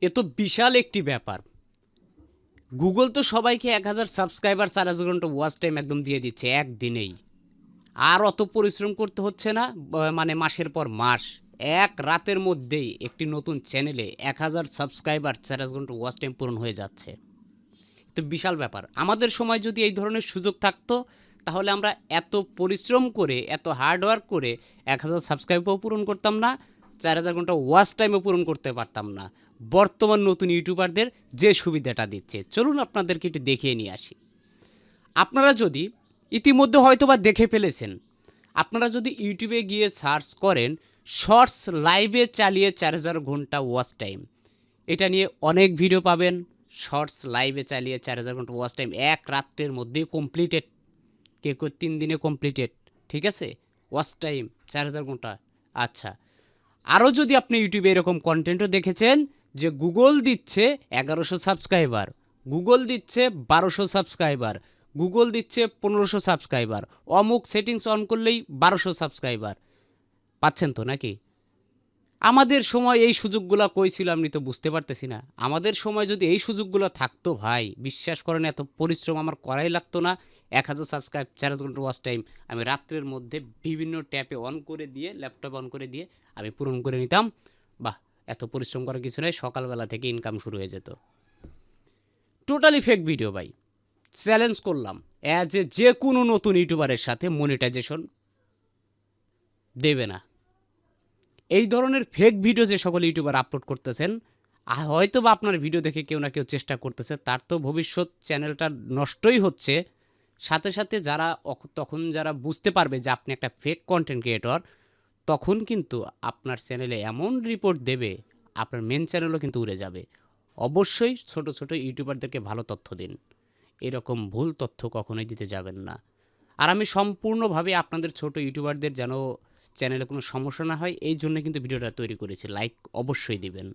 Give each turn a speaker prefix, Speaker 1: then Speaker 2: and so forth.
Speaker 1: এ তো বিশাল একটি ব্যাপার। গুগল তো সবাইকে ১,০০০ সাবস্ক্রাইবার ৪,০০০ ঘন্টা ওয়াচ টাইম একদম দিয়ে দিচ্ছে একদিনেই। আর অত পরিশ্রম করতে হচ্ছে না, মানে মাসের পর মাস। এক রাতের মধ্যেই একটি নতুন চ্যানেলে ১,০০০ সাবস্ক্রাইবার ৪,০০০ ঘন্টা ওয়াচ টাইম পূরণ হয়ে যাচ্ছে। তো বিশাল ব্যাপার। আমাদের সময় যদি এই ধরনের সুযোগ থাকতো, তাহলে আমরা এত পরিশ্রম করে, এত হার্ড ওয়ার্ক করে ১,০০০ সাবস্ক্রাইবও পূরণ করতাম না, ৪,০০০ ঘন্টা ওয়াচ টাইমও পূরণ করতে পারতাম না। বর্তমান নতুন ইউটিউবারদের যে সুবিধাটা দিচ্ছে, চলুন আপনাদেরকে একটু দেখিয়ে নিয়ে আসি। আপনারা যদি ইতিমধ্যে হয়তোবা দেখে ফেলেছেন, আপনারা যদি ইউটিউবে গিয়ে সার্চ করেন শর্টস লাইভে চালিয়ে ৪,০০০ ঘন্টা ওয়াচ টাইম, এটা নিয়ে অনেক ভিডিও পাবেন। শর্টস লাইভে চালিয়ে ৪,০০০ ঘন্টা ওয়াচ টাইম এক রাত্রের মধ্যেই কমপ্লিটেড, কেউ ৩ দিনে কমপ্লিটেড। ঠিক আছে, ওয়াচ টাইম ৪,০০০ ঘন্টা। আচ্ছা, আরও যদি আপনি ইউটিউবে এরকম কন্টেন্টও দেখেছেন যে গুগল দিচ্ছে ১১০০ সাবস্ক্রাইবার, গুগল দিচ্ছে ১২০০ সাবস্ক্রাইবার, গুগল দিচ্ছে ১৫০০ সাবস্ক্রাইবার, অমুক সেটিংস অন করলেই ১২০০ সাবস্ক্রাইবার পাচ্ছেন তো নাকি? আমাদের সময় এই সুযোগগুলো কই ছিল আমি তো বুঝতে পারতেছি না। আমাদের সময় যদি এই সুযোগগুলো থাকতো ভাই, বিশ্বাস করেন এত পরিশ্রম আমার করাই লাগতো না। ১,০০০ সাবস্ক্রাইব ৪,০০০ ঘন্টা ওয়াচ টাইম আমি রাত্রের মধ্যে বিভিন্ন ট্যাপে অন করে দিয়ে, ল্যাপটপে অন করে দিয়ে আমি পূরণ করে নিতাম। বাহ! এত পরিশ্রম করার কিছু নাই, সকালবেলা থেকে ইনকাম শুরু হয়ে যেত। টোটালি ফেক ভিডিও ভাই। চ্যালেঞ্জ করলাম যে কোনো নতুন ইউটিউবারের সাথে মনিটাইজেশন দেবে না। এই ধরনের ফেক ভিডিও যে সকল ইউটিউবার আপলোড করতেছেন, হয়তো বা আপনার ভিডিও দেখে কেউ না কেউ চেষ্টা করতেছে, তার তো ভবিষ্যৎ চ্যানেলটা নষ্টই হচ্ছে। সাথে সাথে যারা তখন যারা বুঝতে পারবে যে আপনি একটা ফেক কন্টেন্ট ক্রিয়েটর, তখন কিন্তু আপনার চ্যানেলে এমন রিপোর্ট দেবে, আপনার মেন চ্যানেলও কিন্তু উড়ে যাবে। অবশ্যই ছোট ছোট ইউটিউবারদেরকে ভালো তথ্য দিন, এরকম ভুল তথ্য কখনোই দিতে যাবেন না। আর আমি সম্পূর্ণভাবে আপনাদের ছোট ইউটিউবারদের যেন চ্যানেলে কোনো সমস্যা না হয়, এই জন্য কিন্তু ভিডিওটা তৈরি করেছি। লাইক অবশ্যই দিবেন।